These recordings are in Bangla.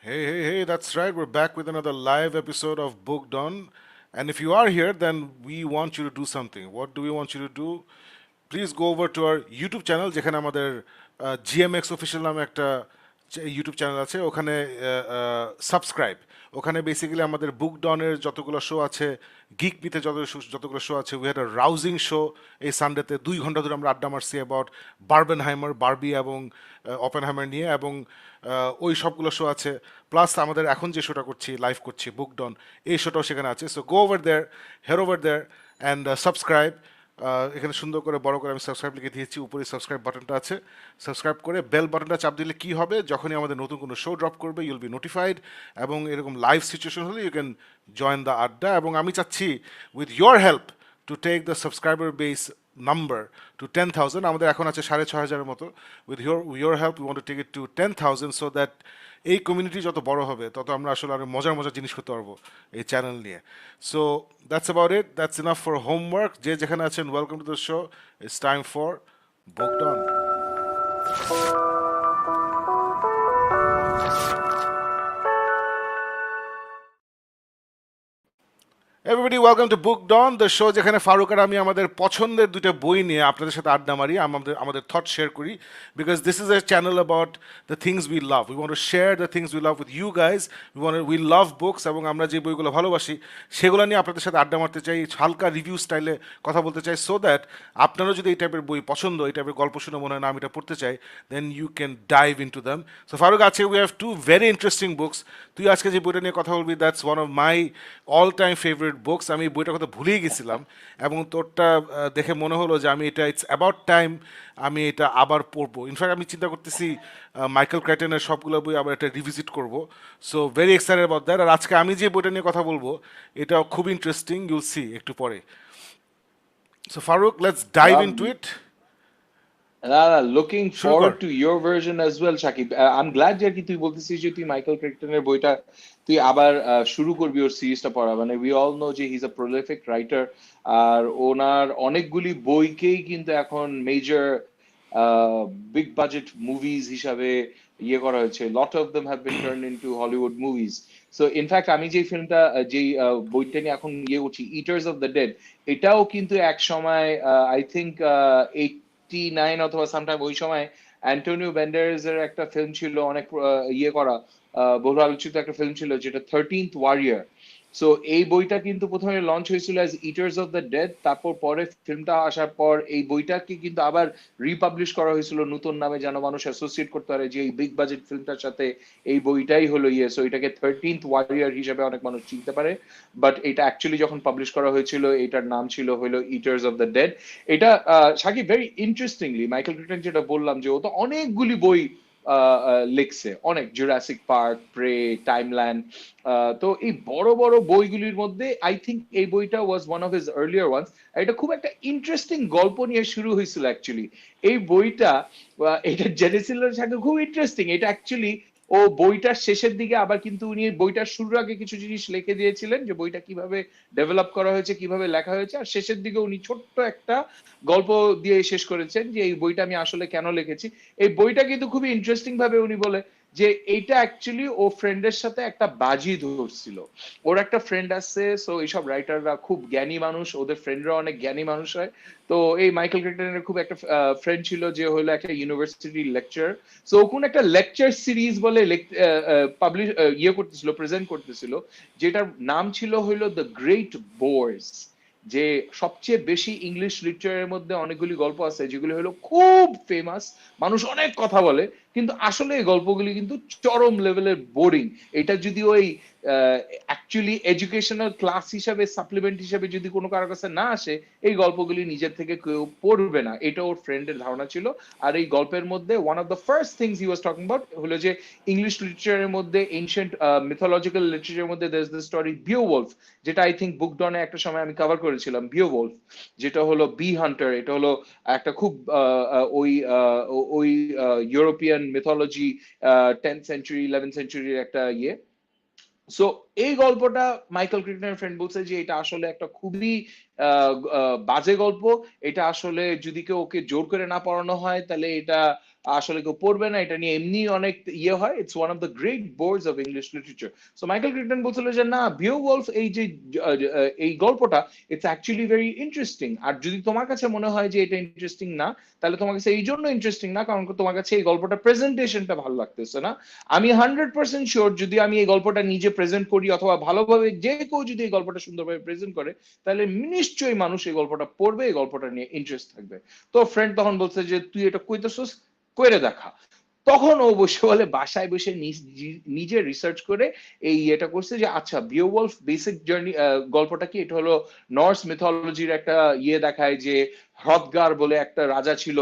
Hey, that's right. We're back with another live episode of Booked On. And if you are here, then we want you to do something. What do we want you to do? Please go over to our YouTube channel, যেখানে আমাদের GMX Official নামে একটা ইউটিউব চ্যানেল আছে ওখানে সাবস্ক্রাইব ওখানে বেসিক্যালি আমাদের বুক ডনের যতগুলো শো আছে গিক পিতে যতগুলো শো আছে উই হ্যাড আ রাউজিং শো এই সানডেতে 2 ঘন্টা ধরে আমরা আড্ডা মারছি অ্যাবাউট বার্বেনহাইমার বারবি এবং অপেনহাইমার নিয়ে এবং ওই সবগুলো শো আছে প্লাস আমাদের এখন যে শোটা করছি লাইভ করছি বুক ডন এই শোটাও সেখানে আছে so go over there here over there and subscribe এখানে সুন্দর করে বড় করে আমি সাবস্ক্রাইব লিখে দিয়েছি উপরে সাবস্ক্রাইব বাটনটা আছে সাবস্ক্রাইব করে বেল বাটনটা চাপ দিলে কি হবে যখনই আমাদের নতুন কোনো শো ড্রপ করবে ইউল বি নোটিফাইড এবং এরকম লাইভ সিচুয়েশন হলে you can join the adda এবং আমি চাচ্ছি with your help to take the subscriber base number to 10,000 আমাদের এখন আছে 6,500 মতো with your help we want to take it to 10,000 so that এই কমিউনিটি যত বড় হবে তত আমরা আসলে আরো মজার মজার জিনিস করতে পারবো এই চ্যানেল নিয়ে so that's about it that's enough for homework যে যেখানে আছেন welcome to the show it's time for booked on everybody welcome to booked on the যেখানে ফারুক আর আমি আমাদের পছন্দের দুটো বই নিয়ে আপনাদের সাথে আড্ডা মারি আমাদের থট শেয়ার করি because this is a channel about the things we love we want to share the things we love with you guys we love books এবং আমরা যে বইগুলো ভালোবাসি সেগুলো নিয়ে আপনাদের সাথে আড্ডা মারতে চাই হালকা রিভিউ স্টাইলে কথা বলতে চাই সো দ্যাট আপনারও যদি এই টাইপের বই পছন্দ এই টাইপের গল্প শুনে মনে হয় না আমি এটা পড়তে চাই then you can dive into them so ফারুক আছে we have two very interesting books তুই আজকে যে বইটা নিয়ে কথা বলবি that's one of my all time favourite books আমি বইটার কথা ভুলেই গেছিলাম এবং তোরটা দেখে মনে হলো যে আমি এটা ইটস অ্যাবাউট টাইম আমি এটা আবার পড়বো ইনফ্যাক্ট আমি চিন্তা করতেছি মাইকেল ক্রাইটনের সবগুলো বই আবার এটা রিভিজিট করবো so very excited about that আর আজকে আমি যে বইটা নিয়ে কথা বলবো এটা খুব ইন্টারেস্টিং ইউল সি একটু পরে so Farooq let's dive into it looking শুরু কর forward to your version as well Shakib I am glad যে কি তুই বলতেছিস যে তুই মাইকেল ক্রিকটনের বইটা তুই আবার শুরু করবি ওর সিরিজটা পড়া মানে উই অল নো যে he is a prolific writer আর ওনার অনেকগুলি বইকেই কিন্তু এখন মেজর বিগ বাজেট মুভিজ হিসাবে ইয়ে করা হয়েছে lot of them have been turn into Hollywood movies so in fact আমি যে ফিল্মটা যেই বইটা নিয়ে এখন ইয়ে করছি ইটার্স অফ দ্য ডেড এটাও কিন্তু এক সময় আই থিঙ্ক 89 অথবা সামটাইম ওই সময় অ্যান্টোনিও ব্যান্ডারেজ এর একটা ফিল্ম ছিল অনেক ইয়ে করা বহু আলোচিত একটা ফিল্ম ছিল যেটা 13th ওয়ারিয়র সো এই বইটা কিন্তু প্রথমে লঞ্চ হয়েছিল as Eaters of the dead তারপর পরে ফিল্মটা আসার পর এই বইটাকে কিন্তু আবার রিপাবলিশ করা হয়েছিল নতুন নামে যেন মানুষ অ্যাসোসিয়েট করতে পারে যে এই বিগ বাজেট ফিল্মটার সাথে এই বইটাই হলো ইয়ে সো এটাকে 13th ওয়ারিয়র হিসেবে অনেক মানুষ চিনতে পারে বাট এটা অ্যাকচুয়ালি যখন পাবলিশ করা হয়েছিল এটার নাম ছিল হলো ইটার্স অফ দ্য ডেড এটা সাকিব ভেরি ইন্টারেস্টিংলি মাইকেল ক্রিকটন যেটা বললাম যে ও তো অনেকগুলি বই লিখছে অনেক জুরাসিক পার্ক প্রে টাইমল্যান্ড তো এই বড় বড় বইগুলির মধ্যে আই থিঙ্ক এই বইটা was one of his earlier ones এটা খুব একটা ইন্টারেস্টিং গল্প নিয়ে শুরু হয়েছিল অ্যাকচুয়ালি এই বইটা এটা জেনেসিসের সাথে খুব ইন্টারেস্টিং এটা অ্যাকচুয়ালি ও বইটার শেষের দিকে আবার কিন্তু উনি বইটার শুরুর আগে কিছু জিনিস লিখে দিয়েছিলেন যে বইটা কিভাবে ডেভেলপ করা হয়েছে কিভাবে লেখা হয়েছে আর শেষের দিকে উনি ছোট্ট একটা গল্প দিয়ে শেষ করেছেন যে এই বইটা আমি আসলে কেন লিখেছি এই বইটা কিন্তু খুবই ইন্টারেস্টিং ভাবে উনি বলে যে এইটা অ্যাকচুয়ালি ও ফ্রেন্ডের সাথে একটা বাজি ধরছিল ওর একটা ফ্রেন্ড আছে সো এইসব রাইটাররা খুব জ্ঞানী মানুষ ওদের ফ্রেন্ডরা অনেক জ্ঞানী মানুষ হয় তো এই মাইকেল ক্রিকটনের খুব একটা ফ্রেন্ড ছিল যে হলো একটা ইউনিভার্সিটি লেকচার সো কোন একটা লেকচার সিরিজ বলে পাবলিশ ইয়ে করতেছিল প্রেজেন্ট করতেছিল যেটার নাম ছিল হইলো দ্য গ্রেট বোর্স যে সবচেয়ে বেশি ইংলিশ লিটারেচারের মধ্যে অনেকগুলি গল্প আছে যেগুলি হলো খুব ফেমাস মানুষ অনেক কথা বলে কিন্তু আসলে এই গল্পগুলি কিন্তু চরম লেভেলের বোরিং এটা যদি ওই অ্যাকচুয়ালি এডুকেশনাল ক্লাস হিসাবে সাপ্লিমেন্ট হিসাবে যদি কোনো কারোর কাছে না আসে এই গল্পগুলি নিজের থেকে কেউ পড়বে না এটা ওর ফ্রেন্ডের ধারণা ছিল আর এই গল্পের মধ্যে one of the first things he was talking about হলো যে ইংলিশ লিটারেচারের মধ্যে এনশিয়েন্ট মিথোলজিক্যাল লিটারেচারের মধ্যে দেয়ার ইজ দ্য স্টোরি বিওওলফ যেটা আই থিঙ্ক বুক ডনে একটা সময় আমি কভার করেছিলাম বিওওলফ যেটা হলো বি হান্টার এটা হলো একটা খুব ওই European mythology 10th century 11th সেঞ্চুরির একটা ইয়ে সো এই গল্পটা মাইকেল ক্রিটনের ফ্রেন্ড বলছে যে এটা আসলে একটা খুবই বাজে গল্প, এটা আসলে যদি কেউ ওকে জোর করে না পড়ানো হয় তাহলে এটা আসলে কেউ পড়বে না, এটা নিয়ে এমনি অনেক ইয়ে হয়, it's one of the great boards of English literature. So Michael Crichton বলছিল যে না, বিওওলফ এই যে এই গল্পটা ইটস অ্যাকচুয়ালি ভেরি ইন্টারেস্টিং, আর যদি তোমার কাছে মনে হয় যে এটা ইন্টারেস্টিং না, তাহলে তোমার কাছে এই জন্য ইন্টারেস্টিং না কারণ তোমার কাছে এই গল্পটা প্রেজেন্টেশনটা ভালো লাগতেছে না। আমি 100% শিওর যদি আমি এই গল্পটা নিজে প্রেজেন্ট করি অথবা ভালোভাবে যে কেউ যদি এই গল্পটা সুন্দরভাবে প্রেজেন্ট করে, তাহলে নিশ্চয়ই মানুষ এই গল্পটা পড়বে, এই গল্পটা নিয়ে ইন্টারেস্ট থাকবে। তো ফ্রেন্ড তখন বলছে যে তুই এটা কইতেছস, কইরে দেখা। তখন ও বসে বলে বাসায় বসে নিজে রিসার্চ করে এই এটা করছে যে আচ্ছা বিওওলফ বেসিক জার্নি গল্পটা কি, এটা হলো নর্স মিথোলজির একটা ইয়ে দেখায় যে হ্রদগার বলে একটা রাজা ছিল,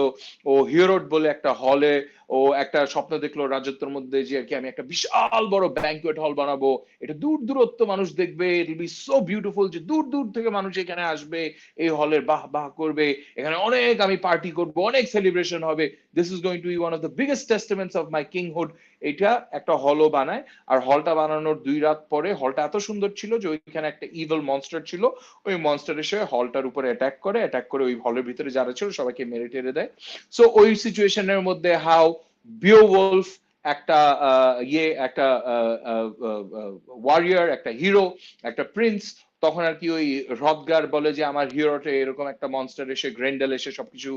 ও হিরোড বলে একটা হলে ও একটা স্বপ্ন দেখলো রাজত্বের মধ্যে যে আর কি আমি একটা বিশাল বড় ব্যাংকুয়েট হল বানাবো, এটা দূর দূরত্ব মানুষ দেখবে, it will be so beautiful, যে দূর দূর থেকে মানুষ এখানে আসবে, এই হলের বাহ বাহ করবে, এখানে অনেক আমি পার্টি করব, অনেক সেলিব্রেশন হবে, this is going to be one of the biggest testaments of my kinghood. এটা একটা হলও বানায়, আর হলটা বানানোর 2 রাত পরে হলটা এত সুন্দর ছিল যে ওইখানে একটা ইভিল মনস্টার ছিল, ওই মনস্টার এসে হলটার উপরে অ্যাটাক করে ওই হলের ভিতরে যারা ছিল সবাইকে মেরে টেরে দেয়। সো ওই সিচুয়েশনের মধ্যে হাউ বিওওলফ একটা একটা ওয়ারিয়ার, একটা হিরো, একটা প্রিন্স, তখন আর কি ওই হ্রদগার বলে যে আমার হিরোটে এরকম একটা মনস্টার এসে গ্রেন্ডেল এসে সবকিছু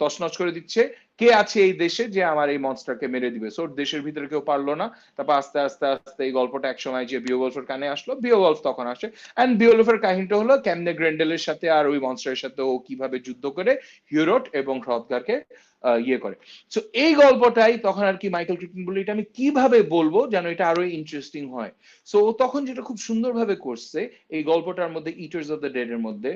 তছনছ করে দিচ্ছে, কে আছে এই দেশে যে আমার এই মনস্টারকে মেরে দিবে। সো দেশের ভিতরে কেউ পারলো না, তারপর আস্তে আস্তে আস্তে এই গল্পটা একসময় যে বিওওলফের কানে আসলো, বিওওলফ তখন আসে, এন্ড বিওওলফের কাহিনীটা হলো কেমনে গ্রেন্ডেলের সাথে আর ওই মনস্টারের সাথে ও কিভাবে যুদ্ধ করে হিরোট এবং হ্রদগারকে ইয়ে করে। সো এই গল্পটাই তখন আর কি মাইকেল ক্রিটন বলে এটা আমি কিভাবে বলবো যেন এটা আরো ইন্টারেস্টিং হয়। সো তখন যেটা খুব সুন্দরভাবে করছে এই গল্পটার মধ্যে ইটার্স অফ দ্য ডেড এর মধ্যে,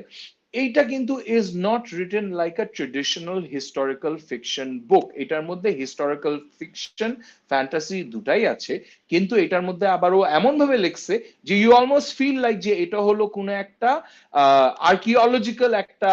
এইটা কিন্তু is not written like a traditional historical fiction book, এটার মধ্যে হিস্টোরিক্যাল ফিকশন ফ্যান্টাসি দুটাই আছে, কিন্তু এটার মধ্যে আবারও এমন ভাবে লিখছে যে ইউ অলমোস্ট ফিল লাইক যে এটা হলো কোনো একটা আর্কিওলজিক্যাল একটা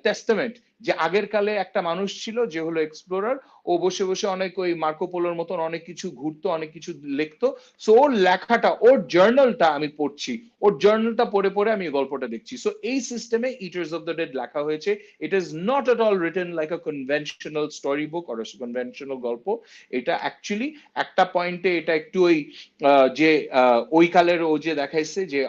টেস্টামেন্ট, যে আগের কালে একটা মানুষ ছিল যে হলো এক্সপ্লোরার, ও বসে বসে অনেক ওই মার্কো পোলোর মতন অনেক কিছু ঘুরতো, অনেক কিছু লিখতো। সো ওর লেখাটা, ওর জার্নালটা আমি পড়ছি, ওর জার্নালটা পড়ে পড়ে আমি গল্পটা দেখছি। সো এই সিস্টেমে ইটার্স অফ দ্য ডেড লেখা হয়েছে। It is not at all written like a conventional story book or conventional গল্প। এটা অ্যাকচুয়ালি একটা পয়েন্টে এটা একটু ওই যে ওই কালের ও যে দেখাইছে যে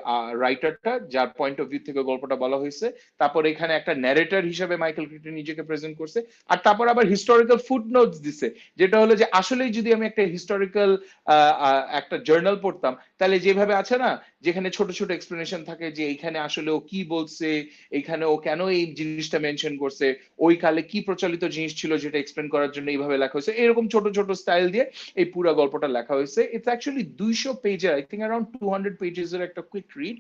রাইটারটা যার পয়েন্ট অফ ভিউ থেকে গল্পটা বলা হয়েছে, তারপর এখানে একটা ন্যারেটর হিসেবে মাইকেল ক্রিটন নিজেকে প্রেজেন্ট করছে, আর তারপর আবার হিস্টোরিক্যাল ফুটনোটস দিছে, যেটা হলো যে আসলেই যদি আমি একটা হিস্টোরিক্যাল একটা জার্নাল পড়তাম তাহলে যেভাবে আছে না যেখানে ছোট ছোট এক্সপ্লেনেশন থাকে যে এইখানে আসলে ও কি বলছে, এইখানে ও কেন এই জিনিসটা মেনশন করছে, ওই কালে কি প্রচলিত জিনিস ছিল যেটা এক্সপ্লেন করার জন্য এইভাবে লেখা হয়েছে, এরকম ছোট ছোট স্টাইল দিয়ে এই পুরো গল্পটা লেখা হয়েছে। ইটস অ্যাকচুয়ালি 200 পেজের, আই থিঙ্ক অ্যারাউন্ড 200 পেজের একটা কুইক রিড,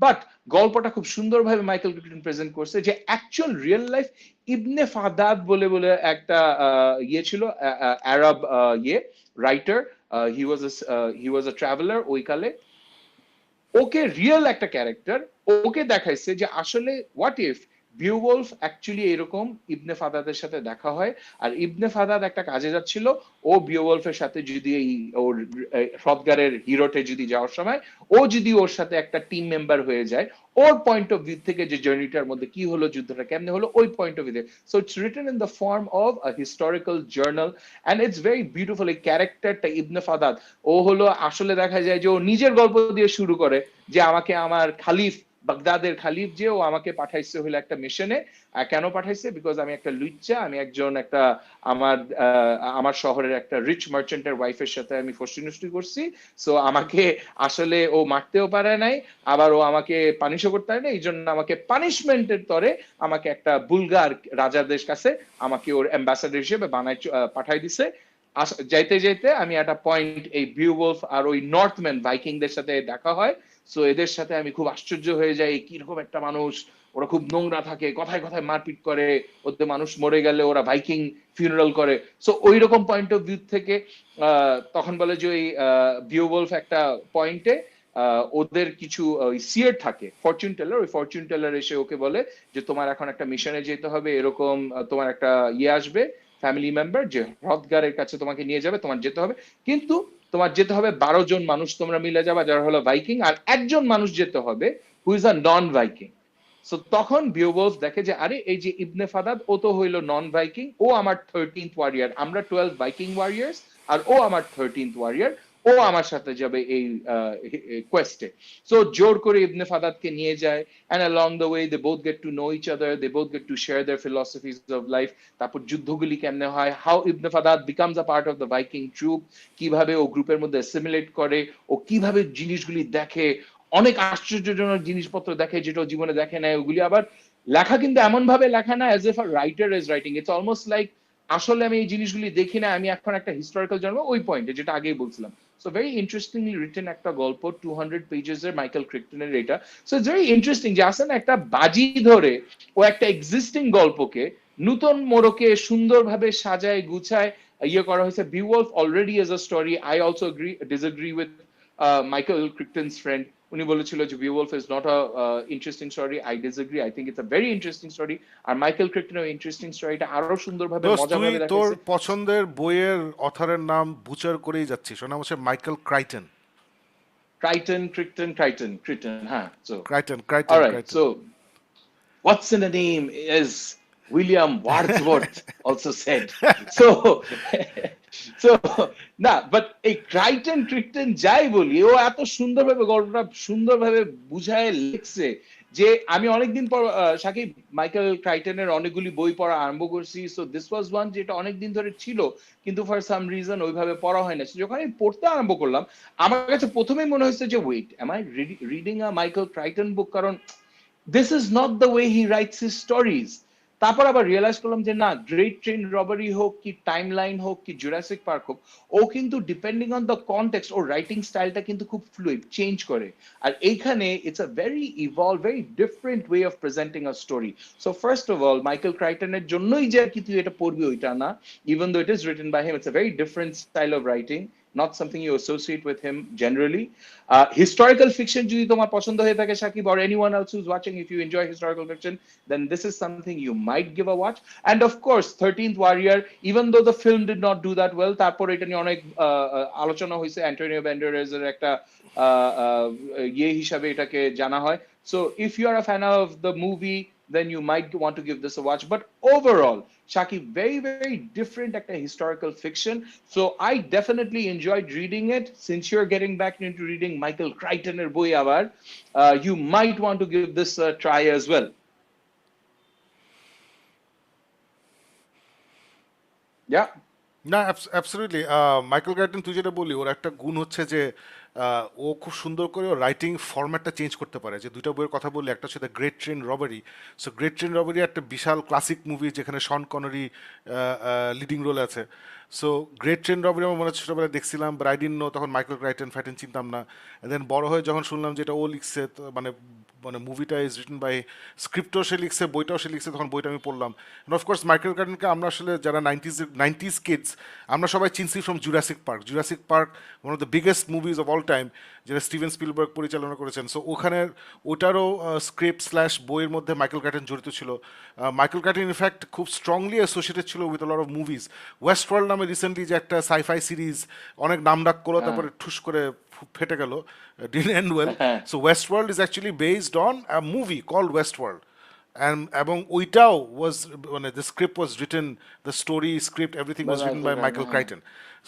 বাট গল্পটা খুব সুন্দরভাবে মাইকেল ক্রিটন প্রেজেন্ট করছে যে অ্যাকচুয়াল রিয়েল লাইফ ইবনে ফাদাদ বলে বলে একটা ইয়ে ছিল, আরব ইয়ে রাইটার, হি ওয়াজ আ ট্রাভেলার ওই কালে, ওকে রিয়েল একটা ক্যারেক্টার, ওকে দেখাইছে যে আসলে হোয়াট ইফ বিওওলফ অ্যাকচুয়ালি এরকম ইবনে ফাদাদের সাথে দেখা হয়, আর ইবনে ফাদাদ একটা কাজে যাচ্ছিল, ও বিওওলফের সাথে যদি এই ওর হ্রদগারের হিরোটে যদি যাওয়ার সময় ও যদি ওর সাথে একটা টিম মেম্বার হয়ে যায়, ওর পয়েন্ট অফ ভিউ থেকে যে জার্নিটার মধ্যে কি হলো, যুদ্ধটা কেমনে হলো, ওই point of view. So it's written in the form of a historical journal, and it's very beautiful. এই ক্যারেক্টারটা ইবনে ফাদাদ, ও হলো আসলে দেখা যায় যে ও নিজের গল্প দিয়ে শুরু করে যে আমাকে আমার খালিফ, বাগদাদের খালিফ যে ও আমাকে পাঠাইছে হলো একটা মিশনে। কেন পাঠাইছে? বিকজ আমি একটা লুচ্চা, আমি একজন একটা আমার আমার শহরের একটা রিচ মার্চেন্টের ওয়াইফের সাথে আমি ফষ্টি নষ্টি করছি, সো আমাকে আসলে ও মারতেও পারে নাই, আবার ও আমাকে পানিশও করতে পারে না, এই জন্য আমাকে পানিশমেন্টের তরে আমাকে একটা বুলগার রাজাদের কাছে আমাকে ওর অ্যাম্বাসাডার হিসেবে বানাই পাঠাই দিছে। যাইতে যাইতে আমি একটা পয়েন্ট এই বিওওলফ আর ওই নর্থম্যান ভাইকিংদের সাথে দেখা হয়। সো এদের সাথে আমি খুব আশ্চর্য হয়ে যাই, কিরকম একটা মানুষ, ওরা খুব নোংরা থাকে, কথায় কথায় মারপিট করে, ওদের মানুষ মরে গেলে ওরা ভাইকিং ফিউনারাল করে। সো ওই রকম পয়েন্ট অফ ভিউ থেকে তখন বলে যে ওই বিওওলফ একটা পয়েন্টে ওদের কিছু সিয়ার থাকে, ফরচুন টেলার, ওই ফরচুন টেলার এসে ওকে বলে যে তোমার এখন একটা মিশনে যেতে হবে, এরকম তোমার একটা ইয়ে আসবে ফ্যামিলি মেম্বার যে হ্রদগারের কাছে তোমাকে নিয়ে যাবে, তোমার যেতে হবে, কিন্তু তোমার যেতে হবে 12 জন মানুষ, তোমরা মিলে যাবা যারা হলো ভাইকিং, আর একজন মানুষ যেতে হবে who is a non Viking. So তখন বিওবলফ দেখে যে আরে এই যে ইবনে ফাদাদ ও তো হইলো নন ভাইকিং, ও আমার 13th ওয়ারিয়ার, আমরা 12 ভাইকিং ওয়ারিয়ার্স, আর ও আমার 13th ওয়ারিয়ার, ও আমার সাথে যাবে এই কোয়েস্টে। সো জোর করে ইবনে ফাদাদকে নিয়ে যায়, and along the way they both get to know each other, they both get to share their philosophies of life। তারপর যুদ্ধগুলি কেমনে হয়, how Ibn Fadlan becomes a part of the Viking troop, কিভাবে ও গ্রুপের মধ্যে অ্যাসিমিলেট করে, ও কিভাবে জিনিসগুলি দেখে, অনেক আশ্চর্যজনক জিনিসপত্র দেখে যেটা জীবনে দেখে নাই। ওগুলি আবার লেখা কিন্তু এমন ভাবে লেখা না as if a writer is writing, it's almost like আসলে আমি এই জিনিসগুলি দেখি না, আমি এখন একটা হিস্টোরিক্যাল জানবো, ওই পয়েন্টে যেটা আগেই বলছিলাম। সো ভেরি ইন্টারেস্টিংলি রিটেন একটা গল্প, 200 পেজেস এর মাইকেল ক্রিকটনের এটা। সো ইটস ভেরি ইন্টারেস্টিং যে আসলে একটা বাজি ধরে ও একটা এক্সিস্টিং গল্পকে নূতন মোড়কে সুন্দরভাবে সাজায় গুছায় ইয়ে করা হয়েছে। Beowulf already as a story, I also disagree with Michael Crichton's friend, উনি বলেছিল যে Beowulf is not a interesting story. I disagree, I think it's a very interesting story. আর মাইকেল ক্রিকটনের ইন্টারেস্টিং স্টোরিটা আরো সুন্দরভাবে দোস্ত, তুই মজাভাবে তোর দেখাইছে। পছন্দের বইয়ের অথরের নাম বুচার করেই যাচ্ছিস, ওর নাম হচ্ছে মাইকেল ক্রাইটন। ক্রাইটন, হ্যাঁ। So Crichton Crichton alright, Crichton. So what's in a name, as William Wordsworth also said. So, so না, বাট এই ক্রিকটন যাই বলি, ও এত সুন্দরভাবে গল্পটা সুন্দরভাবে বুঝায় লিখছে যে আমি অনেকদিন পর সাকিব মাইকেল ক্রাইটনের অনেকগুলি বই পড়া আরম্ভ করছি। সো দিস ওয়াজ ওয়ান যেটা অনেকদিন ধরে ছিল কিন্তু ফর সাম রিজন ওইভাবে পড়া হয় না। যখন আমি পড়তে আরম্ভ করলাম, আমার কাছে প্রথমেই মনে হয়েছে যে wait, am I reading a Michael Crichton book, কারণ this is not the way he writes his stories। তারপর আবার রিয়েলাইজ করলাম যে না, গ্রেট ট্রেন রবারি হোক কি টাইম লাইন হোক কি জুরাসিক পার্ক হোক, ও কিন্তু ডিপেন্ডিং অন দ্য কনটেক্সট ওর রাইটিং স্টাইলটা কিন্তু খুব ফ্লুইড, চেঞ্জ করে। আর এইখানে it's a very evolve, very different way of presenting a story. So first of all Michael ক্রাইটনের জন্যই যে আর কি তুই এটা পড়বি ওইটা না, even though it is written by him, it's a very different style of writing, not something you associate with him generally। Historical fiction যদি তোমার পছন্দ হয়ে থাকে Shakib, or anyone else who's watching, if you enjoy historical fiction, then this is something you might give a watch। And of course 13th Warrior, even though the film did not do that well, তারপর এটা নিয়ে অনেক আলোচনা হয়েছে, অ্যান্টোনিও ব্যান্ডেরাসের একটা ইয়ে হিসাবে এটাকে জানা হয়। So if you are a fan of the movie, then you might want to give this a watch। But overall, Shakib, very, very different একটা historical fiction. So I definitely enjoyed reading it। Since you're getting back into reading Michael Crichtoner boi abar, you might want to give this a try as well। Yeah। না, অ্যাবসলিউটলি। মাইকেল ক্রাইটন তুই যেটা বললি, ওর একটা গুণ হচ্ছে যে ও খুব সুন্দর করে ওর রাইটিং ফরম্যাটটা চেঞ্জ করতে পারে। যে দুইটা বইয়ের কথা বললি, একটা হচ্ছে the Great Train robbery. So great Train robbery একটা বিশাল ক্লাসিক মুভি যেখানে শন কনেরি লিডিং রোলে আছে। সো গ্রেট ট্রেন রবারি আমার মনে হচ্ছে ছোটোবেলায় দেখছিলাম, বাট আই ডিডন্ট নো তখন মাইকেল ক্রাইটন ফ্যাটেন চিনতাম না। দেন বড় হয়ে যখন শুনলাম যে এটা ও লিখছে, মানে মানে মুভিটা ইজ রিটেন বাই, স্ক্রিপ্টও সে লিখছে, বইটাও সে লিখছে, তখন বইটা আমি পড়লাম। অফকোর্স মাইকেল ক্রাইটনকে আমরা আসলে যারা নাইনটিজ কিডস, আমরা সবাই চিনছি from Jurassic Park. Jurassic Park one of the biggest movies of all time, যেটা স্টিভেন স্পিলবার্গ পরিচালনা করেছেন। সো ওখানে ওটারও স্ক্রিপ্ট স্ল্যাশ বইয়ের মধ্যে মাইকেল ক্রাইটন জড়িত ছিল। মাইকেল ক্রাইটন ইনফ্যাক্ট খুব স্ট্রংলি অ্যাসোসিয়েটেড ছিল with a lot of movies. West world নামে রিসেন্টলি যে একটা সাইফাই সিরিজ অনেক নামডাক করলো, তারপরে ঠুস করে ফেটে গেল, didn't end well। So Westworld is actually based on a movie called Westworld, and এবং ওইটাও was মানে the script was written, the story script everything was written by Michael Crichton।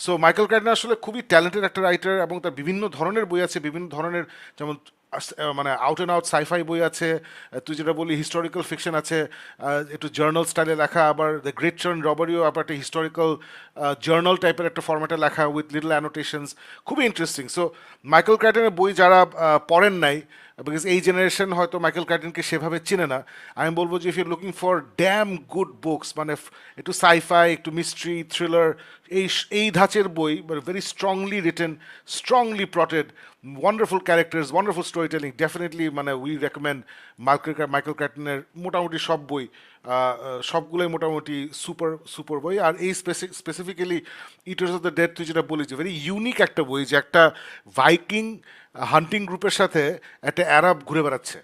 So Michael Crichton আসলে খুবই ট্যালেন্টেড একটা রাইটার, এবং তার বিভিন্ন ধরনের বই আছে, বিভিন্ন ধরনের, যেমন মানে আউট অ্যান্ড আউট সাইফাই বই আছে, তুই যেটা বলি হিস্টোরিক্যাল ফিকশন আছে, একটু জার্নাল স্টাইলে লেখা, আবার দ্য গ্রেট ট্রেন রবারিও আবার একটা হিস্টোরিক্যাল জার্নাল টাইপের একটা ফরম্যাটে লেখা উইথ লিটল অ্যানোটেশনস, খুবই ইন্টারেস্টিং। সো মাইকেল ক্রাইটনের বই যারা পড়েন নাই, বিকজ এই জেনারেশন হয়তো মাইকেল ক্রাইটনকে সেভাবে চিনে না, আমি বলবো যে if you looking for damn good books, মানে একটু সাইফাই, একটু মিস্ট্রি, থ্রিলার, এই ধাঁচের বই, but very strongly written, strongly plotted, wonderful characters, wonderful story telling, definitely মানে উই রেকমেন্ড মাইকেল ক্রাইটনের মোটামুটি সব বই, সবগুলোই মোটামুটি সুপার সুপার বই। আর এই specifically Eaters of the dead, তুই যেটা বলি যে ভেরি ইউনিক একটা বই, যে একটা ভাইকিং হান্টিং গ্রুপের সাথে একটা অ্যারাব ঘুরে বেড়াচ্ছে,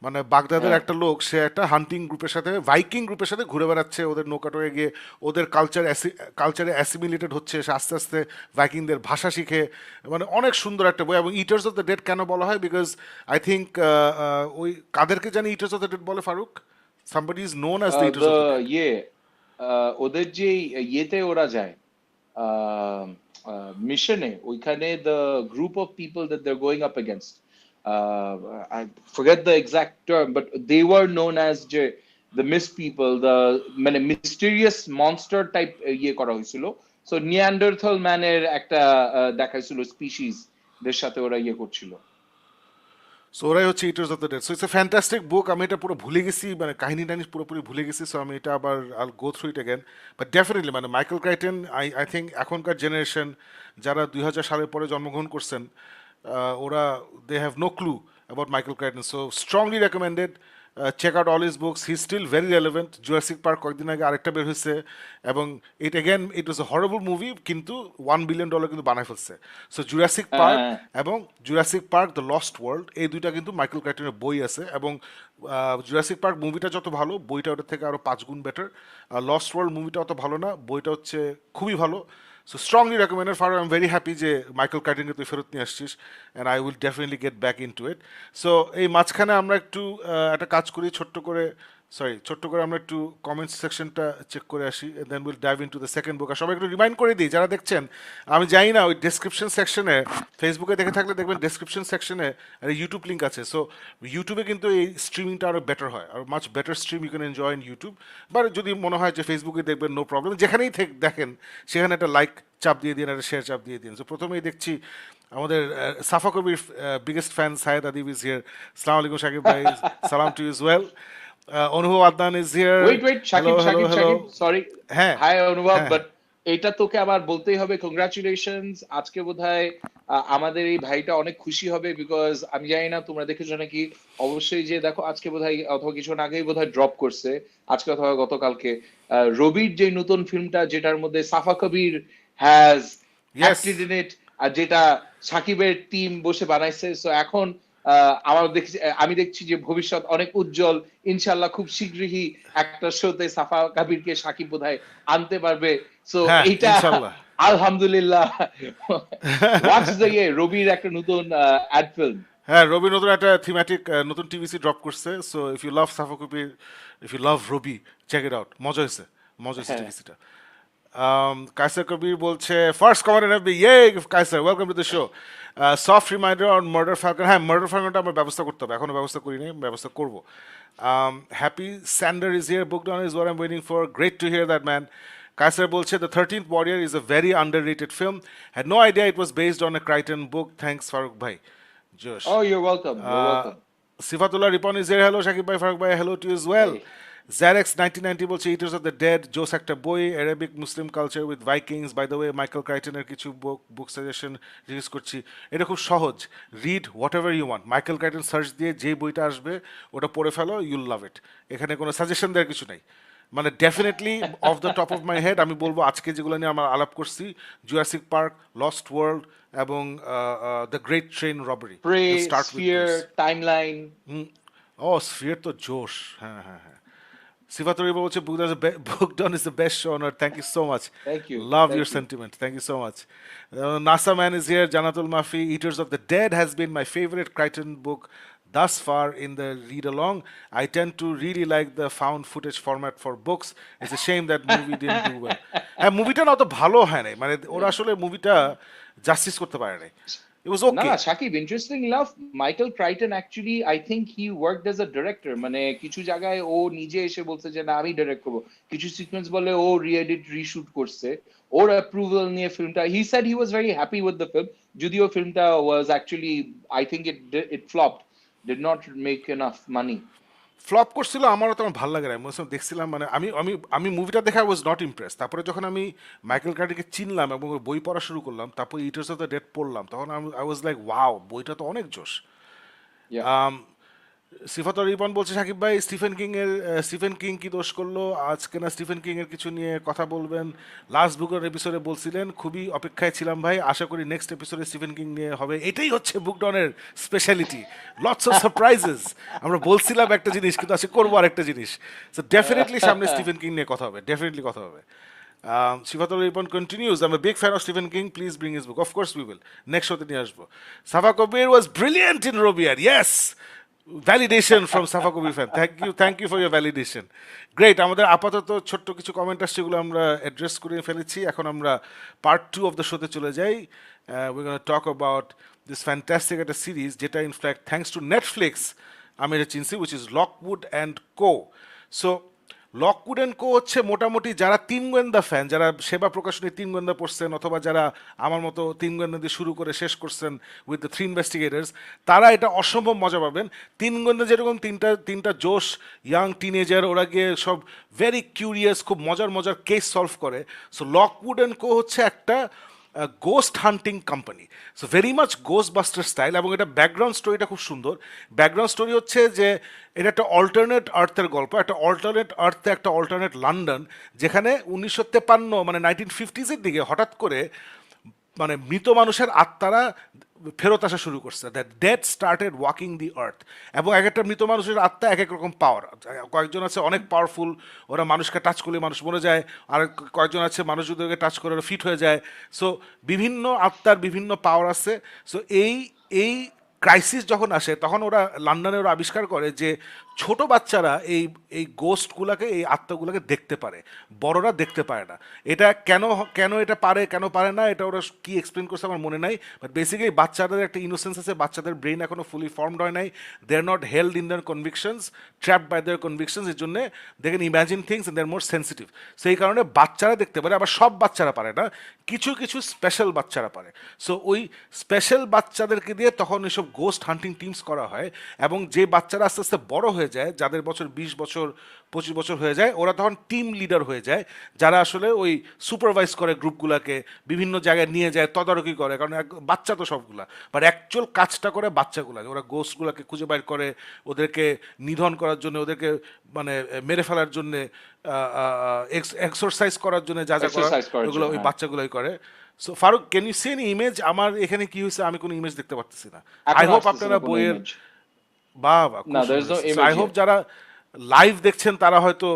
মানে বাগদাদের হ্যাঁ একটা লোক, সে একটা হান্টিং গ্রুপের সাথে, ভাইকিং গ্রুপের সাথে ঘুরে বেড়াচ্ছে, ওদের নৌকাটোয়ে গিয়ে ওদের কালচারে অ্যাসিমিলেটেড হচ্ছে, সে আস্তে আস্তে ভাইকিংদের ভাষা শিখে। মানে অনেক সুন্দর একটা বই। এবং ইটার্স অফ দ্য ডেড কেন বলা হয়, বিকজ আই থিঙ্ক ওই কাদেরকে জানি ইটার্স অফ দ্য ডেড বলে Farooq? Somebody is known as the eaters the of the dead. ইয়ে ওদের যে ইয়েতে ওরা যায় মিশনে, ওইখানে the group of people that they are going up against, I forget the exact term, but they were known as যে দ্য মিস পিপল, দ্য মানে মিস্টেরিয়াস মনস্টার টাইপ ইয়ে করা হয়েছিল। সো নিয়ান্ডারথল ম্যানের একটা দেখাইছিল স্পিসিস দের সাথে ওরা ইয়ে করছিল। সো ওরাই হচ্ছে eaters of the dead. So it's a fantastic book. আমি এটা পুরো ভুলে গেছি, মানে কাহিনী টাইনি পুরোপুরি ভুলে গেছি। সো আমি এটা আবার I'll go through it again. But definitely মানে মাইকেল ক্রাইটেন, আই থিঙ্ক এখনকার জেনারেশন যারা 2000 সালের পরে জন্মগ্রহণ করছেন, ওরা they have no clue about Michael Crichton. So strongly recommended, check out all his books, he still very relevant. Jurassic Park কয়েকদিন আগে আরেকটা বের হয়েছে, এবং it again it was a horrible movie, কিন্তু $1 বিলিয়ন কিন্তু বানায় ফেলছে। সো জুরাসিক পার্ক হ্যাঁ এবং Jurassic park the lost world, এই দুইটা কিন্তু মাইকেল ক্রাইটনের বই আছে। এবং জুরাসিক পার্ক মুভিটা যত ভালো, বইটা ওটার থেকে আরও 5 গুণ বেটার। লস্ট ওয়ার্ল্ড মুভিটা অত ভালো না, বইটা হচ্ছে খুবই ভালো। So strongly recommended for. I am very happy যে মাইকেল ক্রাইটনকে তুই ফেরত নিয়ে আসছিস, and I will definitely get back in to it. So এই মাঝখানে আমরা একটু একটা কাজ করি, ছোট্ট করে আমরা একটু কমেন্টস সেকশনটা চেক করে আসি, then will dive into the second book. আর সবাই একটু রিমাইন্ড করে দিই যারা দেখছেন, আমি জানি না ওই ডেসক্রিপশন সেকশনে, ফেসবুকে দেখে থাকলে দেখবেন ডেসক্রিপশন সেকশনে একটা ইউটিউব লিঙ্ক আছে। সো ইউটিউবে কিন্তু এই স্ট্রিমিংটা আরও বেটার হয়, আর much better stream you can enjoy in YouTube. বা যদি মনে হয় যে ফেসবুকে দেখবেন, নো প্রবলেম, যেখানেই দেখেন সেখানে একটা লাইক চাপ দিয়ে দিন, একটা শেয়ার চাপ দিয়ে দিন। সো প্রথমেই দেখছি আমাদের Safa Kabir biggest fan Sayed Adib is here. সালাম আলাইকুম শাকিব ভাই, সালাম to you well. Anubhav Adnan is here. Wait hello Sakib hello Sakib hello. Sakib sorry. হ্যাঁ হাই অনুভব, হ্যাঁ হ্যাঁ। বাট এটা তোকে আবার বলতেই হবে, কংগ্রাচুলেশনস। আজকে বোধহয় আমাদের এই ভাইটা অনেক খুশি হবে, বিকজ আমি জানি না তোমরা দেখেছো নাকি, অবশ্যই যে দেখো আজকে বোধহয় অথবা কিছুক্ষণ আগেই বোধহয় ড্রপ করছে, আজকে অথবা গতকালকে, রবির যে নতুন ফিল্মটা, যেটার মধ্যে Safa Kabir has yes. Acted in it, আর যেটা সাকিবের টিম বসে বানাইছে। সো এখন আমি দেখছি যে ভবিষ্যৎ অনেক উজ্জ্বল। ইনশাল্লাহ খুব শীঘ্রই একটা শোতে সাফা কাবিরকে সাকিব বোধহয় আনতে পারবে। সো হ্যাঁ এইটা ইনশাল্লাহ। আলহামদুলিল্লাহ। হোয়াটস দ্য ইয়ে, রবির একটা নতুন অ্যাড ফিল্ম। হ্যাঁ, রবি নতুন একটা থিমেটিক নতুন টিভিসি ড্রপ করছে। So if you love Safa Kabir, if you love Robi, check it out. মজা হয়েছে হ্যাঁ টিভিসিটা। কাইসার কবির বলছে ফার্স্ট কমেন্ট এন এফবি, ইয়ে Kaiser, welcome to the show. Soft reminder on Murder Falcon. হ্যাঁ, মার্ডার ফ্যালকনটা আমরা ব্যবস্থা করতে হবে, এখনো ব্যবস্থা করিনি, ব্যবস্থা করবো। Happy Sander is here, Book Down is what I am waiting for, great to hear that man. Kaiser বলছে the 13th Warrior is a very underrated film. Had no idea it was based on a Crichton book. Thanks Farooq bhai. Josh. Oh you're welcome, you're welcome. Sifatullah Ripon is here. Hello Shakib bhai, Farooq bhai, hello to you as well. এই Zarex 1990 বলছে Eaters of the Dead, Jose একটা বই, Arabic Muslim culture with Vikings. By the way, Michael Crichtoনের কিছু book suggestion রিলিজ করছি। এটা খুব সহজ, read whatever you want. Michael Crichton search দিয়ে যে বইটা আসবে ওটা পড়ে ফেলো, you'll love it. এখানে কোনো সাজেশন দেওয়ার কিছু নাই। মানে definitely of the top of my head আমি বলবো আজকে যেগুলো নিয়ে আমরা আলাপ করছি, জুরাসিক পার্ক, লস্ট ওয়ার্ল্ড এবং the Great Train Robbery, Prey, start with Sphere, those. Timeline. ও স্ফিয়ার তো জোশ। হ্যাঁ হ্যাঁ হ্যাঁ। সিফাতুরি বলছে Book Down is the best show on earth. Thank you so much, thank you, love thank your you. Sentiment, thank you so much. NASA man is here, Jannatul Mafi, eaters of the dead has been my favourite Crichton book thus far in the read along. I tend to really like the found footage format for books. It's a shame that movie didn't do well. হ্যাঁ, মুভিটা না অত ভালো হয় নাই, মানে ওরা আসলে মুভিটা জাস্টিস করতে পারে নাই। It was না okay. না Sakib, interesting love, Michael Crichton actually I think he worked as a director. মানে কিছু জায়গায় ও নিজে এসে বলছে যে না আমি ডিরেক্ট করবো, কিছু সিকোয়েন্স বলে ও রিএডিট রিশুট করছে, ওর অ্যাপ্রুভাল নিয়ে ফিল্মটা, he said he was very happy with the film. যদিও ফিল্মটা was actually, I think it flopped, did not make enough money. Flop করছিল, আমারও তখন ভালো লাগে না। আমি দেখছিলাম, মানে আমি আমি আমি মুভিটা দেখে আই ওয়াজ নট ইমপ্রেস। তারপরে যখন আমি মাইকেল ক্রাইটনকে চিনলাম এবং ওর বই পড়া শুরু করলাম, তারপর ইটার্স অফ দ্য ডেড পড়লাম, তখন আই ওয়াজ লাইক ওয়াও, বইটা তো অনেক জোশ। ইয়া সিফাতুর রিপন বলছে সাকিব ভাই স্টিফেন কিং কি দোষ করলো আজকে না স্টিফেন কিং এর কিছু নিয়ে কথা বলবেন লাস্ট বুকের এপিসোডে বলছিলেন খুবই অপেক্ষায় ছিলাম ভাই আশা করি নেক্সট এপিসোডে স্টিফেন কিং নিয়ে হবে এটাই হচ্ছে বুকডনের স্পেশালিটি লটস অফ সারপ্রাইজেস আমরা বলছিলাম একটা জিনিস কিন্তু আজকে করবো আরেকটা জিনিস সো ডেফিনেটলি সামনে স্টিফেন কিং নিয়ে কথা হবে ডেফিনেটলি কথা হবে Shivatul Ripon continues. I'm a big fan of Stephen King. Please bring his book. Of course, we will. Next show, নিয়ে আসবো. Safa Kabir was brilliant in Robian. Yes. Validation from Safa Kabir fan. Thank you for your validation. Great. আমাদের আপাতত ছোট্ট কিছু কমেন্ট আসছে যেগুলো আমরা অ্যাড্রেস করে ফেলেছি এখন আমরা পার্ট 2 অফ দ্য শোতে চলে যাই we're going to talk about this fantastic একটা সিরিজ যেটা ইনফ্যাক্ট থ্যাঙ্কস টু নেটফ্লিক্স আমি এটা চিনছি which is Lockwood and Co. So Lockwood and Co হচ্ছে মোটামুটি যারা তিন গোয়েন্দা ফ্যান যারা সেবা প্রকাশনী তিন গোয়েন্দা পড়ছেন অথবা যারা আমার মতো তিন গোয়েন্দা দিয়ে শুরু করে শেষ করছেন উইথ দ্য থ্রি ইনভেস্টিগেটার্স তারা এটা অসম্ভব মজা পাবেন তিন গোয়েন্দা যেরকম তিনটা জোশ ইয়াং টিনেজার ওরা গিয়ে সব ভেরি কিউরিয়াস খুব মজার মজার কেস সলভ করে সো লকউড অ্যান্ড কো হচ্ছে একটা ghost hunting company so very much ghost buster style এবং এটা ব্যাকগ্রাউন্ড স্টোরিটা খুব সুন্দর ব্যাকগ্রাউন্ড স্টোরি হচ্ছে যে এটা একটা অল্টারনেট আর্থের গল্প একটা অল্টারনেট আর্থে একটা অল্টারনেট লন্ডন যেখানে 1953 মানে 1950s দিকে হঠাৎ করে মানে মৃত মানুষের আত্মারা ফেরত আসা শুরু করছে দ্যাট ডেথ স্টার্টেড ওয়াকিং দি আর্থ এবং এক একটা মৃত মানুষের আত্মা এক এক রকম পাওয়ার কয়েকজন আছে অনেক পাওয়ারফুল ওরা মানুষকে টাচ করলে মানুষ মরে যায় আর কয়েকজন আছে মানুষ যদি ওকে টাচ করে ওরা ফিট হয়ে যায় সো বিভিন্ন আত্মার বিভিন্ন পাওয়ার আছে সো এই ক্রাইসিস যখন আসে তখন ওরা লন্ডনে ওরা আবিষ্কার করে যে ছোট বাচ্চারা এই গোস্টগুলোকে এই আত্মাগুলোকে দেখতে পারে বড়রা দেখতে পারে না এটা কেন এটা পারে কেন পারে না এটা ওরা কি এক্সপ্লেন করছে আমার মনে নাই বাট বেসিক্যালি বাচ্চাদের একটা ইনোসেন্স আছে বাচ্চাদের ব্রেন এখনো ফুলি ফর্মড হয় নাই they are not held in their convictions trapped by their convictions এর জন্য they can imagine things and they are more sensitive সেই কারণে বাচ্চারা দেখতে পারে আবার সব বাচ্চারা পারে না কিছু কিছু স্পেশাল বাচ্চারা পারে সো ওই স্পেশাল বাচ্চাদেরকে দিয়ে তখন এসব গোস্ট হান্টিং টিমস করা হয় এবং যে বাচ্চারা আস্তে আস্তে বড় হয়ে যায় যাদের বছর 20 বছর 25 বছর হয়ে যায় ওরা তখন টিম লিডার হয়ে যায় যারা আসলে ওই সুপারভাইজ করে গ্রুপগুলোকে বিভিন্ন জায়গায় নিয়ে যায় তদারকি করে কারণ বাচ্চা তো সবগুলা বাট অ্যাকচুয়াল কাজটা করে বাচ্চাগুলাকে ওরা গোস্টগুলোকে খুঁজে বাইর করে ওদেরকে নিধন করার জন্য ওদেরকে মানে মেরে ফেলার জন্য এক্সারসাইজ করার জন্য যা যা করার ওগুলো ওই বাচ্চাগুলোই করে so Farooq can you see any image আমার এখানে কি হয়েছে আমি কোনো ইমেজ দেখতে পারতেছি না আই হোপ আপনারা বইয়ের আই হোপ যারা লাইভ দেখছেন তারা হয়তো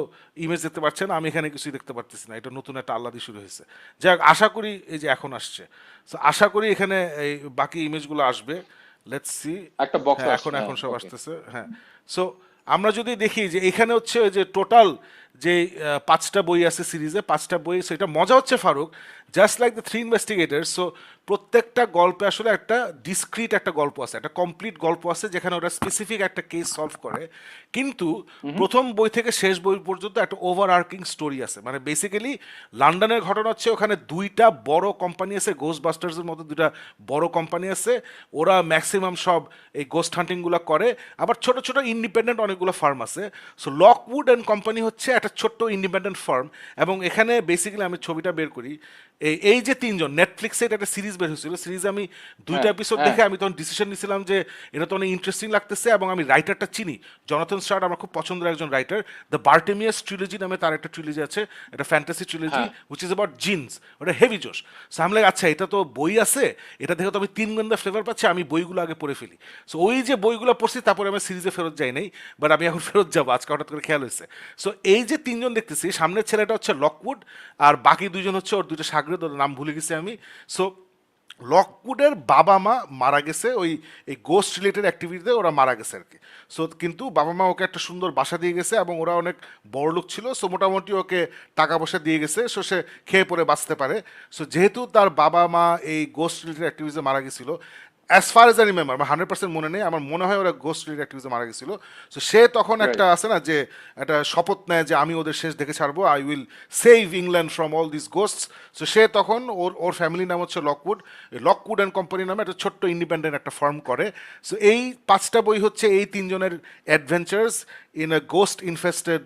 ইমেজ দেখতে পাচ্ছেন আমি এখানে কিছুই দেখতে পারতেছি না এটা নতুন একটা আল্লাদি শুরু হয়েছে যাই আশা করি এই যে এখন আসছে সো আশা করি এখানে এই বাকি ইমেজগুলো আসবে লেটস সি একটা বক্স এখন সব আসতেছে হ্যাঁ সো আমরা যদি দেখি যে এখানে হচ্ছে যে টোটাল যে 5টা বই আছে সিরিজে 5টা বই সেটা মজা হচ্ছে Faruk just like the three investigators so প্রত্যেকটা গল্পে আসলে একটা ডিসক্রিট একটা গল্প আছে একটা কমপ্লিট গল্প আছে যেখানে ওরা স্পেসিফিক একটা কেস সলভ করে কিন্তু প্রথম বই থেকে শেষ বই পর্যন্ত একটা ওভার আর্কিং স্টোরি আছে মানে বেসিক্যালি লন্ডনের ঘটনা হচ্ছে ওখানে দুইটা বড় কোম্পানি আছে গোস্ট বাস্টার্সের মতো দুইটা বড় কোম্পানি আছে ওরা ম্যাক্সিমাম সব এই গোস্ট হান্টিংগুলো করে আবার ছোট ছোট ইন্ডিপেন্ডেন্ট অনেকগুলো ফার্ম আছে সো লকউড অ্যান্ড কোম্পানি হচ্ছে একটা ছোট্ট ইন্ডিপেন্ডেন্ট ফার্ম এবং এখানে বেসিক্যালি আমি ছবিটা বের করি এই যে তিনজন নেটফ্লিক্সে একটা সিরিজ বের হয়েছিল সিরিজে আমি দুইটা এপিসোড দেখে আমি তখন ডিসিশন নিয়েছিলাম যে এটা তো অনেক ইন্টারেস্টিং লাগতেছে এবং আমি রাইটারটা চিনি জনাথন স্টার্ট আমার খুব পছন্দের একজন রাইটার দ্য বার্টেমিয়াস ট্রিলজি নামে তার একটা ট্রিলজি আছে এটা fantasy trilogy which is about jeans ওটা হেভি জোশ সো আমি লাইক আচ্ছা এটা তো বই আছে এটা দেখে তো আমি তিন গোয়েন্দা ফ্লেভার পাচ্ছি আমি বইগুলো আগে পড়ে ফেলি সো ওই যে বইগুলো পড়ছি তারপরে আমি সিরিজে ফেরত যাই নাই বাট আমি এখন ফেরত যাবো আজকে হঠাৎ করে খেয়াল হয়েছে সো এই যে তিনজন দেখতেছি সামনের ছেলেটা হচ্ছে লকউড আর বাকি দুজন হচ্ছে ওর দুটো সাগরে ওর নাম ভুলে গেছি আমি সো লকউডের বাবা মা মারা গেছে ওই এই গোস্ট রিলেটেড অ্যাক্টিভিটিতে ওরা মারা গেছে আর কি সো কিন্তু বাবা মা ওকে একটা সুন্দর বাসা দিয়ে গেছে এবং ওরা অনেক বড় লোক ছিল সো মোটামুটি ওকে টাকা পয়সা দিয়ে গেছে সো সে খেয়ে পরে বাঁচতে পারে সো যেহেতু তার বাবা মা এই গোস্ট রিলেটেড অ্যাক্টিভিটিতে মারা গেছিল as far age I remember আমার 100% মনে নেই আমার মনে হয় ওরা গোস্ট রিলেটেড অ্যাক্টিভিটিতে মারা গেছিল সো সে তখন একটা আছে না যে একটা শপথ নেয় যে আমি ওদের শেষ দেখে ছাড়বো I will save England from all this ghosts so সে তখন ওর ফ্যামিলির নাম হচ্ছে লকউড অ্যান্ড কোম্পানি নামে একটা ছোট্ট ইন্ডিপেন্ডেন্ট একটা ফার্ম করে সো এই 5টা বই হচ্ছে এই তিনজনের adventures in a ghost infested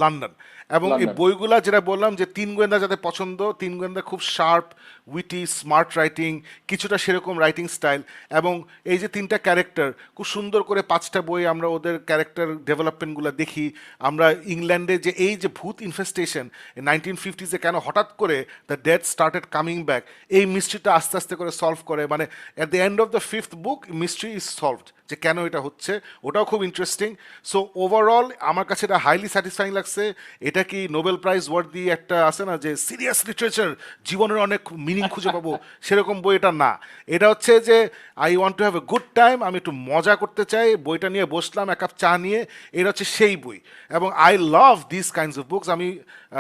London এবং এই লন্ডন। বইগুলা যেটা বললাম যে তিন গোয়েন্দা যাদের পছন্দ, তিন গোয়েন্দা খুব শার্প, উইটি, স্মার্ট রাইটিং, কিছুটা সেরকম রাইটিং স্টাইল, এবং এই যে তিনটা ক্যারেক্টার খুব সুন্দর করে পাঁচটা বই আমরা ওদের ক্যারেক্টার ডেভেলপমেন্টগুলো দেখি। আমরা ইংল্যান্ডে যে এই যে ভূত ইনফেস্টেশন 1950s কেন হঠাৎ করে the dead started coming back, এই মিস্ট্রিটা আস্তে আস্তে করে সলভ করে, মানে at the end of the fifth book mystery is solved যে কেন এটা হচ্ছে, ওটাও খুব ইন্টারেস্টিং। সো ওভারঅল আমার কাছে এটা হাইলি স্যাটিসফাইং লাগছে। এটা কি নোবেল প্রাইজ ওয়ার্দি একটা আছে না যে সিরিয়াস লিটারেচার, জীবনের অনেক মিনিং খুঁজে পাবো, সেরকম বই এটা না। এটা হচ্ছে যে I want to have a good time, আমি একটু মজা করতে চাই, বইটা নিয়ে বসলাম এক কাপ চা নিয়ে, এটা হচ্ছে সেই বই। এবং I love this kinds of books. আমি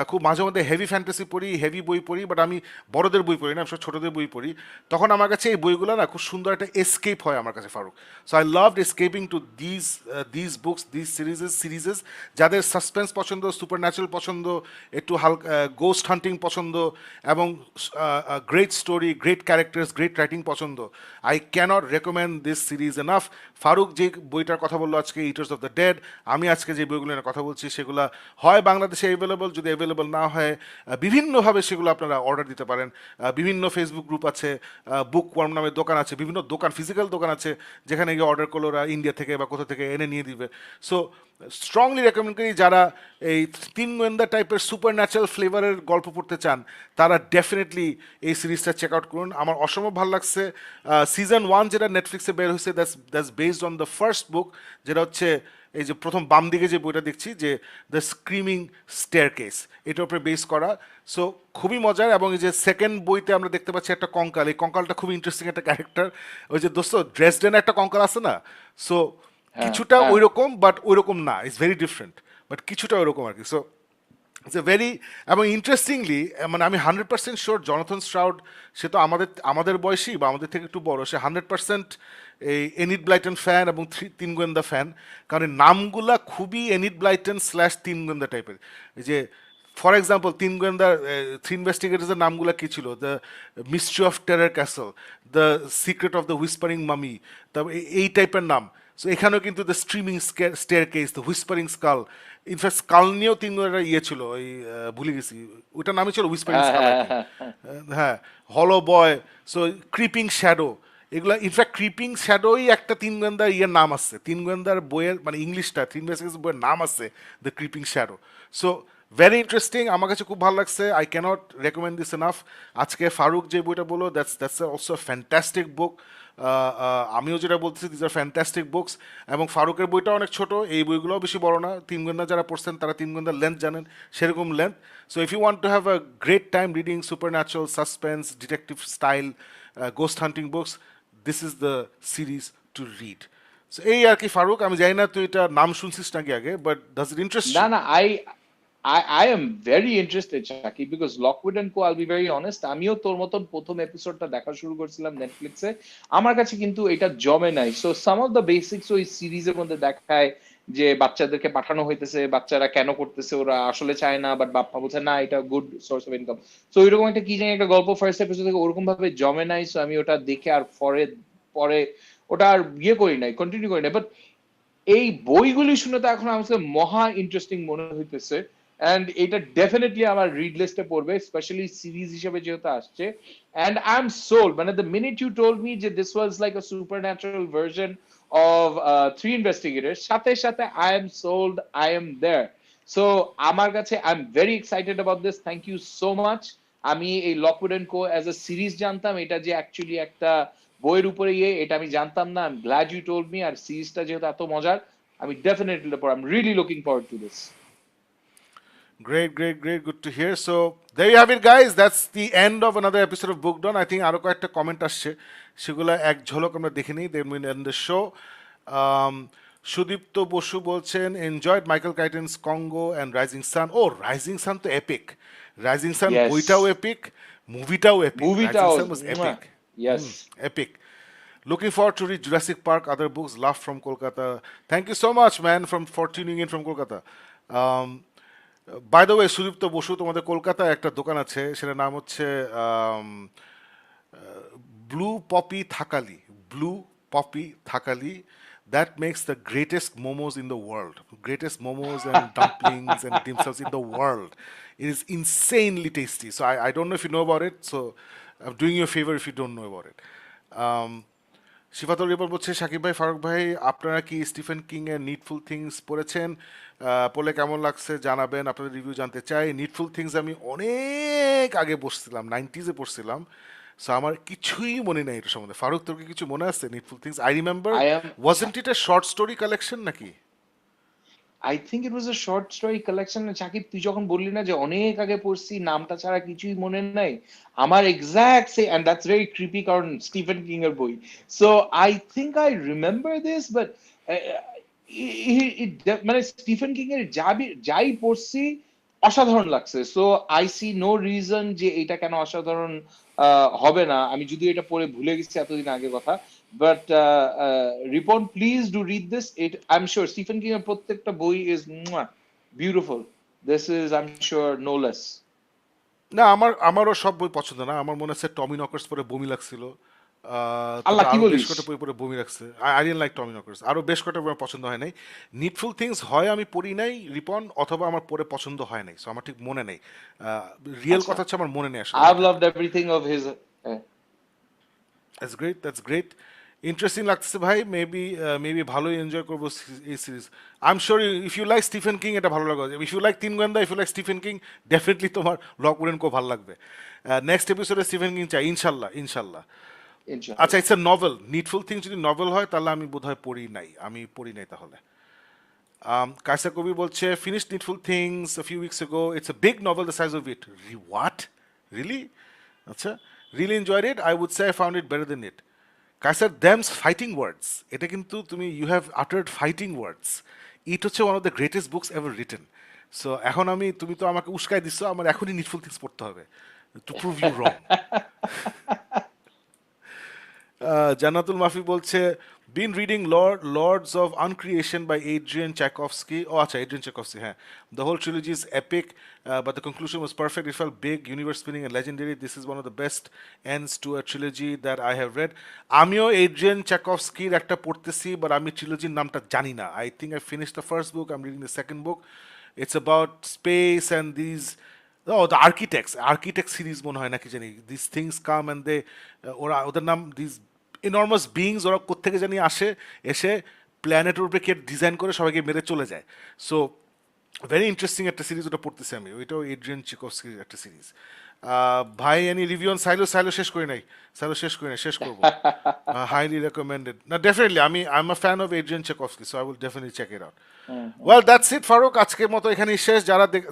খুব মাঝে মধ্যে হেভি ফ্যান্টাসি পড়ি, হেভি বই পড়ি, বাট আমি বড়দের বই পড়ি না, আমি সব ছোটদের বই পড়ি। তখন আমার কাছে এই বইগুলো না খুব সুন্দর একটা এসকেপ হয় আমার কাছে, Faruk. So I loved escaping to this books, this series. যাদের সাসপেন্স পছন্দ, সুপার ন্যাচারাল পছন্দ, একটু হালকা গোস্ট হান্টিং পছন্দ, এবং great story, great characters, great writing পছন্দ, I cannot recommend this series enough. Faruk যে বইটার কথা বললো আজকে, ইটার্স অফ দ্য ডেড, আমি আজকে যে বইগুলো নিয়ে কথা বলছি সেগুলো হয় বাংলাদেশে অ্যাভেলেবল, যদি অ্যাভেলেবল না হয় বিভিন্নভাবে সেগুলো আপনারা অর্ডার দিতে পারেন। বিভিন্ন ফেসবুক গ্রুপ আছে, বুক ওয়ার্ম নামে দোকান আছে, বিভিন্ন দোকান, ফিজিক্যাল দোকান আছে, যেখানে গিয়ে অর্ডার করলে ওরা ইন্ডিয়া থেকে বা কোথা থেকে এনে নিয়ে দিবে। সো স্ট্রংলি রেকমেন্ড করি, যারা এই তিন গোয়েন্দা টাইপের সুপার ন্যাচারাল ফ্লেভারের গল্প পড়তে চান তারা ডেফিনেটলি এই সিরিজটা চেক আউট করুন। আমার অসম্ভব ভালো লাগছে। সিজন 1 যেটা নেটফ্লিক্সে বের হয়েছে, that's based on the first book, যেটা হচ্ছে এই যে প্রথম বাম দিকে যে বইটা দেখছি, যে দ্য স্ক্রিমিং স্টেয়ারকেস, এটার উপরে বেস করা। সো খুবই মজার। এবং এই যে সেকেন্ড বইতে আমরা দেখতে পাচ্ছি একটা কঙ্কাল, এই কঙ্কালটা খুব ইন্টারেস্টিং একটা ক্যারেক্টার। ওই যে দোস্ত ড্রেসডেন একটা কঙ্কাল আছে না, সো হ্যাঁ, কিছুটা হ্যাঁ। ওই রকম, বাট ওই রকম না, ইটস ভেরি ডিফারেন্ট, বাট কিছুটা ওই রকম আর কি। সো ইটস এ ভেরি, এবং ইন্টারেস্টিংলি মানে আমি 100% শিওর জনাথন স্ট্রাউড, সে তো আমাদের আমাদের বয়সী বা আমাদের থেকে একটু বড়, সে 100% এই এনিট ব্লাইটন ফ্যান এবং তিন গোয়েন্দা ফ্যান। কারণ এই নামগুলা খুবই এনিট ব্লাইটন স্ল্যাশ তিন গোয়েন্দা টাইপের। এই যে ফর এক্সাম্পল তিন গোয়েন্দা, থ্রি ইনভেস্টিগেটর্সের নামগুলো কী ছিল, the mystery of terror castle, the secret of the whispering মামি, তারপর এই টাইপের নাম। সো এখানেও কিন্তু the streaming stair case, the whispering skull, in fact skull নিয়েও তিন একটা ইয়ে ছিল, ওই ভুলে গেছি ওইটার নামই ছিল হুইসপারিং হ্যাঁ, স্কাল, আই হ্যাঁ, থিঙ্ক। হ্যাঁ, হ্যাঁ। হ্যাঁ, হলো বয়, সো ক্রিপিং শ্যাডো, এগুলো ইনফ্যাক্ট ক্রিপিং শ্যাডোই একটা তিন গোয়েন্দার ইয়ের নাম আছে, তিন গোয়েন্দার বইয়ের মানে ইংলিশটা থ্রি ইনভেস্টিগেশন বইয়ের নাম আছে the creeping shadow. So very interesting, আমার কাছে খুব ভালো লাগছে। I cannot recommend this enough. আজকে ফারুক যে বইটা বললো, দ্যাটস অলসো ফ্যান্টাস্টিক বুক। আমিও যেটা বলতেছি, দিস আর ফ্যান্টাস্টিক বুকস। এবং ফারুকের বইটা অনেক ছোট, এই বইগুলোও বেশি বড় না। তিন গোয়েন্দা যারা পড়ছেন তারা তিন গোয়েন্দার লেন্থ জানেন, সেরকম length. So if you want to have a great time reading supernatural, suspense, detective style, ghost hunting books, this is the series to read. So এই আর কি ফারুক, আমি জানি না তুই এটা নাম শুনছিস নাকি আগে, বাট ডাজ ইট ইন্টারেস্ট না, ইউ? না, I am very interested, Shakib, because Lockwood and Co, I'll be very honest, আমিও তোর মতন প্রথম এপিসোডটা দেখা শুরু করছিলাম নেটফ্লিক্সে। আমার কাছে কিন্তু এটা জমে নাই। So some of the basics ওই সিরিজের মধ্যে দেখায় যে বাচ্চাদেরকে পাঠানো হইতেছে, বাচ্চারা কেন করতেছে, ওরা আসলে চায় না, বাট বাপ মা বলছে না এটা good source of income. So ওইরকম একটা কি জানি একটা গল্প ফার্স্ট এপিসোড থেকে ওরকম ভাবে জমে নাই। সো আমি ওটা দেখে আর পরে পরে ওটা আর ইয়ে করি নাই, কন্টিনিউ করি নাই। বাট এই বইগুলি শুনে তো এখন আমার কাছে মহা ইন্টারেস্টিং মনে হইতেছে। এন্ড এটা ডেফিনেটলি আমার রিড লিস্টে পড়বে, স্পেশালি সিরিজ হিসেবে যেহেতু আসছে। এন্ড আই এম সোল্ড, মানে the minute you told me যে this was like a supernatural version of three investigator, সাথে সাথে I am sold, I am there. So আমার কাছে I am very excited about this. Thank you so much. আমি এই Lockwood and Co as a series জানতাম, এটা যে অ্যাকচুয়ালি একটা বইয়ের উপরে ইয়ে, এটা আমি জানতাম না। I am glad you told me. আর সিরিজটা যেহেতু এত মজার, আমি definitely I am really looking forward to this. Great, great, great. Good to hear. So there you have it, guys. That's the end of another episode of Book Done. I think আরো কয়েকটা কমেন্ট আসছে, সেগুলো এক ঝলক আমরা দেখে নিই, then we'll end the show. Um, Sudipta Basu বলছেন enjoyed Michael Crichton's Congo and Rising Sun. Oh, Rising Sun তো epic. Rising Sun ইয়েস, বইটাও epic, মুভিটাও epic. Rising মুভিটাও Sun was epic. Yes. Epic. Looking forward to read Jurassic Park, other books, Love from Kolkata. Thank you so much, man, for tuning in from Kolkata. Um, by the way, Sudipta Basu, তোমাদের কলকাতায় একটা দোকান আছে, সেটার নাম হচ্ছে blue poppy Thakali, blue poppy Thakali. that makes the greatest momos in the world. Greatest momos and dumplings and dim sums in the world. It is insanely tasty. So I don't know if you know about it. So I'm doing you a favor if you don't know about it. Um, Shifatul Ripon বলছে শাকিব ভাই ফারুক ভাই আপনারা কি স্টিফেন কিং এর নিডফুল থিংস পড়েছেন পড়লে কেমন লাগছে জানাবেন আপনাদের রিভিউ জানতে চাই নিডফুল থিংস আমি অনেক আগে পড়ছিলাম 90s পড়ছিলাম সো আমার কিছুই মনে নেই এটা সম্বন্ধে ফারুক তোর কি কিছু মনে আছে Needful Things I remember I am wasn't it a short story collection নাকি I think it was a short story collection Sakib তুই যখন বললি না যে অনেক আগে পড়ছি নামটা ছাড়া কিছুই মনে নাই আমার exact say and that's very creepy কারণ স্টিফেন কিং এর বই so I think I remember this but মানে স্টিফেন কিং এর যাই পড়ছি অসাধারণ লাগছে so I see no reason যে এটা কেন অসাধারণ হবে না আমি যদিও এটা পড়ে ভুলে গেছি এতদিন আগে কথা but Ripon please do read this it I am sure Stephen King এর প্রত্যেকটা বই is beautiful this is I am sure no less না আমারও সব বই পছন্দ না আমার মনে হচ্ছে টমি নকার্স পরে বমি লাগছিল তবে আল্লাহ কি আরো বেশ বলিস কটা বই পরে বমি লাগছে আই ডিডন্ট লাইক টমি নকার্স আরো বেশ কটা বই আমার পছন্দ হয় নাই নিডফুল থিংস হয় আমি পড়ি নাই রিপন অথবা আমার পড়ে পছন্দ হয় নাই সো আমার ঠিক মনে নেই রিয়েল আচ্ছা কথা হচ্ছে আমার মনে নেই আসলে আই হ্যাভ বইটা loved everything of his that's great that's great interesting লাগতেছে ভাই মেবি ভালোই এনজয় করবো এই series I am sure if you like Stephen King এটা ভালো লাগবে ইফ ইউ লাইক তিন গোয়েন্দা if you like Stephen King definitely তোমার লকউড এন্ড কো ভালো লাগবে নেক্সট এপিসোডে স্টিফেন কিং চাই ইনশাল্লাহ ইনশাল্লাহ আচ্ছা ইনশাআল্লাহ it's a novel needful thing যদি নভেল হয় তাহলে আমি বোধহয় পড়ি নাই তাহলে কায়সা কবি বলছে finish needful things a few weeks ago it's a big novel the size of it what really আচ্ছা really enjoyed it I would say I found it better than it Kaiser damns Fighting Words এটা কিন্তু তুমি you have uttered Fighting Words it হচ্ছে one of the greatest books ever written so এখন তুমি তো আমাকে উস্কাই দিচ্ছ আমার এখনই নিডফুল থিংস পড়তে হবে to prove you wrong Jannatul Mafi বলছে been reading Lords of Uncreation by Adrian Tchaikovsky ও আচ্ছা এড্রিয়ান চ্যাকফস্কি হ্যাঁ the whole trilogy is epic but the conclusion was perfect it fell big universe spinning and legendary this is one of the best ends to a trilogy that I have read আমিও এড্রিয়ান চ্যাকফস্কির একটা পড়তেছি বাট আমি ট্রিলজির নামটা জানি না I think I finish the first book I am reading the second book it's about space and these Oh, the architect series মনে হয় নাকি জানি these things come and they ওদের নাম these enormous beings ওরা কোত্থেকে জানি আসে এসে প্ল্যানেটের উপরে কে ডিজাইন করে সবাইকে মেরে চলে যায় সো ভেরি ইন্টারেস্টিং একটা সিরিজ ওটা পড়তেছি আমি ওইটাও এড্রিয়ান চিকোভস্কির একটা সিরিজ ভাই এনি রিভিউ অন সাইলো শেষ করি নাই শেষ করবো highly recommended না definitely I'm a fan of Adrian Tchaikovsky so I will definitely check it out well that's it Farooq আজকের মতো এখানেই শেষ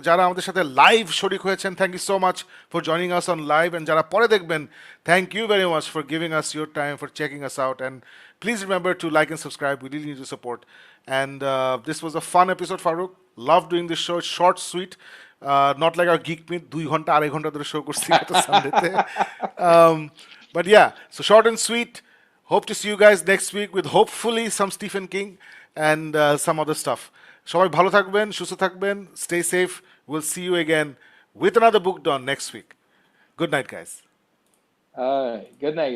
যারা আমাদের সাথে লাইভ শরিক হয়েছেন thank you so much for joining us on live and যারা পরে দেখবেন thank you very much for giving us your time for checking us out and please remember to like and subscribe we really need your support and this was a fun episode Farooq love doing this show short sweet not like our geek meet 2 ঘন্টা 2.5 ঘন্টা ধরে শো করছি গত সানডেতে but yeah so short and sweet hope to see you guys next week with hopefully some Stephen King and some other stuff সবাই ভালো থাকবেন সুস্থ থাকবেন stay safe we'll see you again with another book done next week good night guys good night